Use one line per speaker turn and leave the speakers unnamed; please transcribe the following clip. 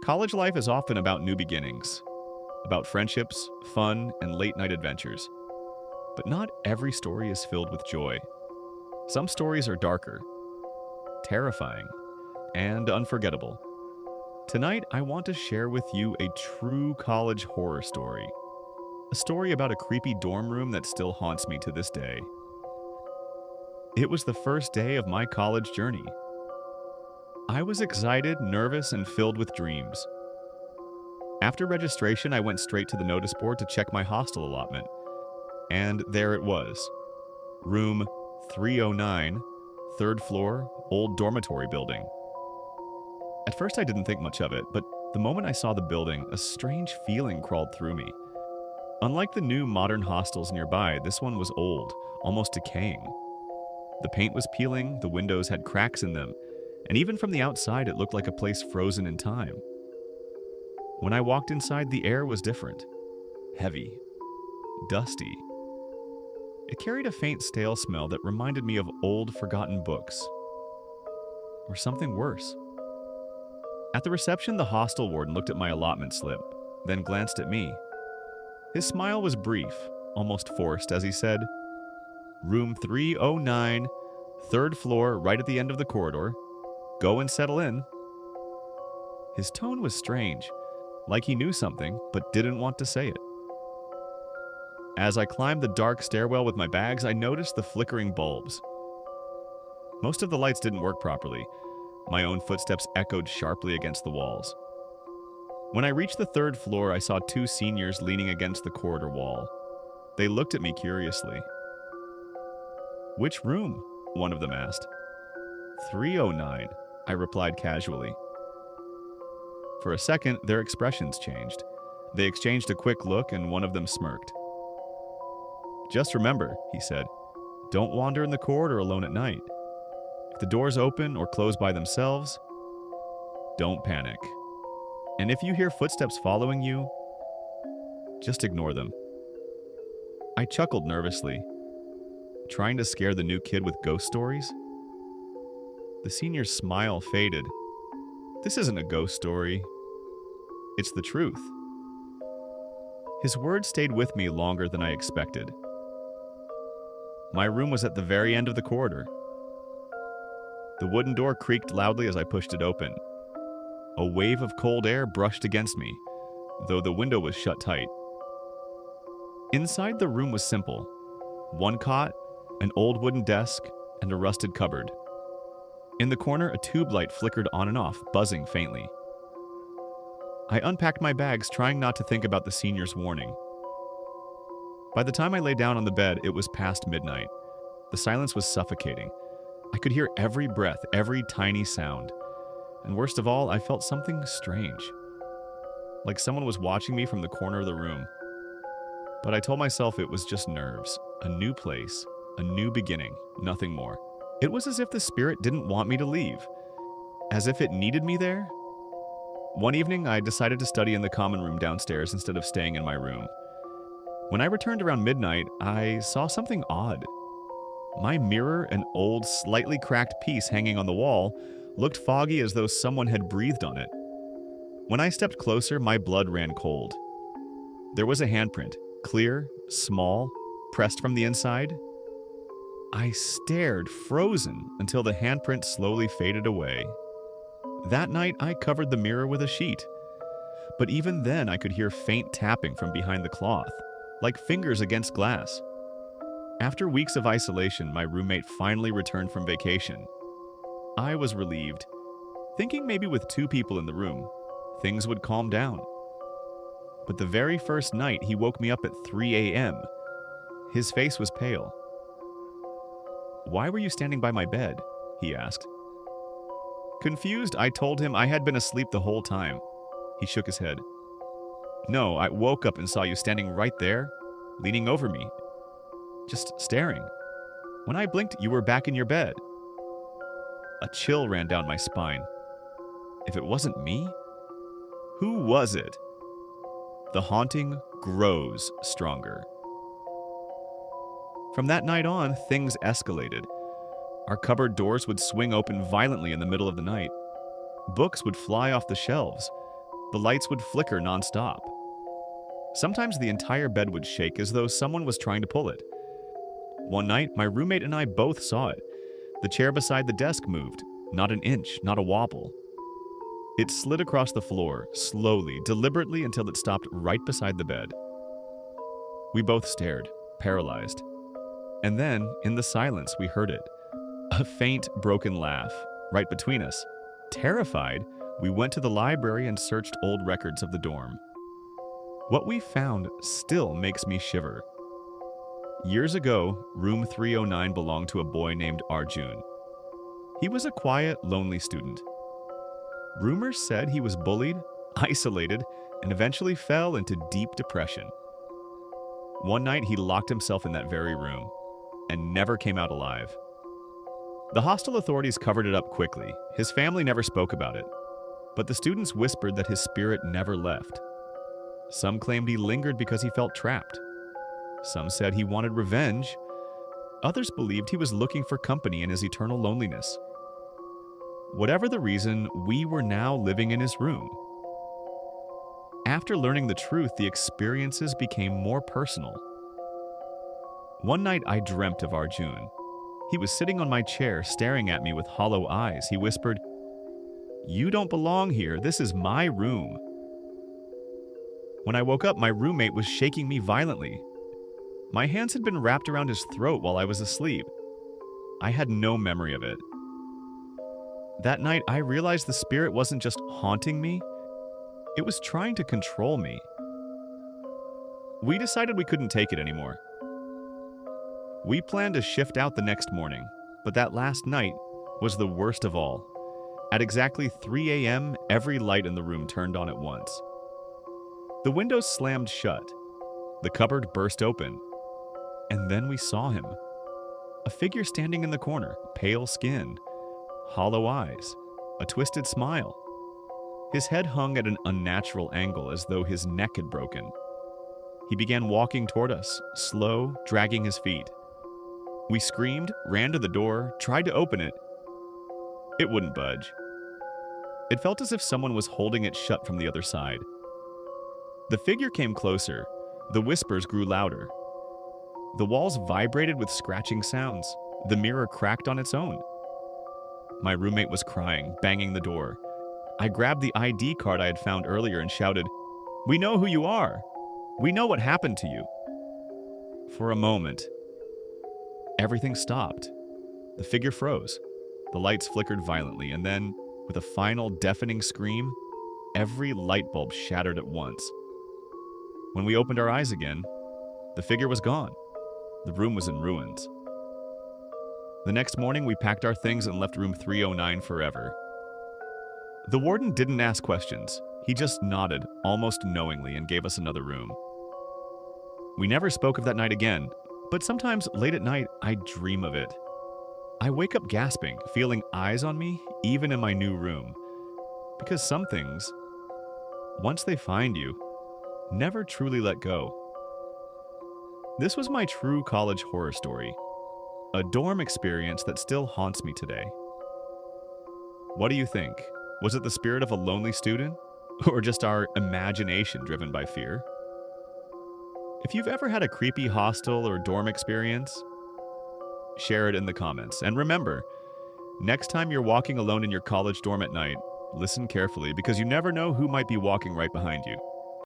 College life is often about new beginnings, about friendships, fun, and late night adventures. But not every story is filled with joy. Some stories are darker, terrifying, and unforgettable. Tonight, I want to share with you a true college horror story. A story about a creepy dorm room that still haunts me to this day. It was the first day of my college journey. I was excited, nervous, and filled with dreams. After registration, I went straight to the notice board to check my hostel allotment. And there it was. Room 309, third floor, old dormitory building. At first I didn't think much of it, but the moment I saw the building, a strange feeling crawled through me. Unlike the new modern hostels nearby, this one was old, almost decaying. The paint was peeling, the windows had cracks in them, and even from the outside it looked like a place frozen in time. When I walked inside, the air was different. Heavy. Dusty. It carried a faint stale smell that reminded me of old, forgotten books. Or something worse. At the reception, the hostel warden looked at my allotment slip, then glanced at me. His smile was brief, almost forced, as he said, "Room 309, third floor, right at the end of the corridor. Go and settle in." His tone was strange, like he knew something, but didn't want to say it. As I climbed the dark stairwell with my bags, I noticed the flickering bulbs. Most of the lights didn't work properly. My own footsteps echoed sharply against the walls. When I reached the third floor, I saw two seniors leaning against the corridor wall. They looked at me curiously. "Which room?" one of them asked. 309, I replied casually. For a second, their expressions changed. They exchanged a quick look, and one of them smirked. "Just remember," he said, "don't wander in the corridor alone at night. If the doors open or close by themselves, don't panic. And if you hear footsteps following you, just ignore them." I chuckled nervously. Trying to scare the new kid with ghost stories? The senior's smile faded. "This isn't a ghost story. It's the truth." His words stayed with me longer than I expected. My room was at the very end of the corridor. The wooden door creaked loudly as I pushed it open. A wave of cold air brushed against me, though the window was shut tight. Inside, the room was simple. One cot, an old wooden desk, and a rusted cupboard. In the corner, a tube light flickered on and off, buzzing faintly. I unpacked my bags, trying not to think about the senior's warning. By the time I lay down on the bed, it was past midnight. The silence was suffocating. I could hear every breath, every tiny sound. And worst of all, I felt something strange. Like someone was watching me from the corner of the room. But I told myself it was just nerves. A new place. A new beginning. Nothing more. It was as if the spirit didn't want me to leave. As if it needed me there. One evening, I decided to study in the common room downstairs instead of staying in my room. When I returned around midnight, I saw something odd. My mirror, an old, slightly cracked piece hanging on the wall, looked foggy as though someone had breathed on it. When I stepped closer, my blood ran cold. There was a handprint, clear, small, pressed from the inside. I stared, frozen, until the handprint slowly faded away. That night, I covered the mirror with a sheet. But even then, I could hear faint tapping from behind the cloth, like fingers against glass. After weeks of isolation, my roommate finally returned from vacation. I was relieved, thinking maybe with two people in the room, things would calm down. But the very first night, he woke me up at 3 a.m. His face was pale. "Why were you standing by my bed?" he asked. Confused, I told him I had been asleep the whole time. He shook his head. "No, I woke up and saw you standing right there, leaning over me, just staring. When I blinked, you were back in your bed." A chill ran down my spine. If it wasn't me, who was it? The haunting grows stronger. From that night on, things escalated. Our cupboard doors would swing open violently in the middle of the night. Books would fly off the shelves. The lights would flicker nonstop. Sometimes the entire bed would shake as though someone was trying to pull it. One night, my roommate and I both saw it. The chair beside the desk moved, not an inch, not a wobble. It slid across the floor, slowly, deliberately, until it stopped right beside the bed. We both stared, paralyzed. And then, in the silence, we heard it. A faint, broken laugh, right between us. Terrified, we went to the library and searched old records of the dorm. What we found still makes me shiver. Years ago, room 309 belonged to a boy named Arjun. He was a quiet, lonely student. Rumors said he was bullied, isolated, and eventually fell into deep depression. One night, he locked himself in that very room and never came out alive. The hostel authorities covered it up quickly. His family never spoke about it, but the students whispered that his spirit never left. Some claimed he lingered because he felt trapped. Some said he wanted revenge. Others believed he was looking for company in his eternal loneliness. Whatever the reason, we were now living in his room. After learning the truth, the experiences became more personal. One night I dreamt of Arjun. He was sitting on my chair, staring at me with hollow eyes. He whispered, "You don't belong here. This is my room." When I woke up, my roommate was shaking me violently. My hands had been wrapped around his throat while I was asleep. I had no memory of it. That night, I realized the spirit wasn't just haunting me, it was trying to control me. We decided we couldn't take it anymore. We planned to shift out the next morning, but that last night was the worst of all. At exactly 3 a.m., every light in the room turned on at once. The windows slammed shut. The cupboard burst open. And then we saw him. A figure standing in the corner, pale skin, hollow eyes, a twisted smile. His head hung at an unnatural angle as though his neck had broken. He began walking toward us, slow, dragging his feet. We screamed, ran to the door, tried to open it. It wouldn't budge. It felt as if someone was holding it shut from the other side. The figure came closer. The whispers grew louder. The walls vibrated with scratching sounds. The mirror cracked on its own. My roommate was crying, banging the door. I grabbed the ID card I had found earlier and shouted, "We know who you are. We know what happened to you." For a moment, everything stopped. The figure froze. The lights flickered violently, and then, with a final deafening scream, every light bulb shattered at once. When we opened our eyes again, the figure was gone. The room was in ruins. The next morning, we packed our things and left room 309 forever. The warden didn't ask questions. He just nodded, almost knowingly, and gave us another room. We never spoke of that night again, but sometimes late at night, I dream of it. I wake up gasping, feeling eyes on me, even in my new room. Because some things, once they find you, never truly let go. This was my true college horror story, a dorm experience that still haunts me today. What do you think? Was it the spirit of a lonely student, or just our imagination driven by fear? If you've ever had a creepy hostel or dorm experience, share it in the comments. And remember, next time you're walking alone in your college dorm at night, listen carefully because you never know who might be walking right behind you.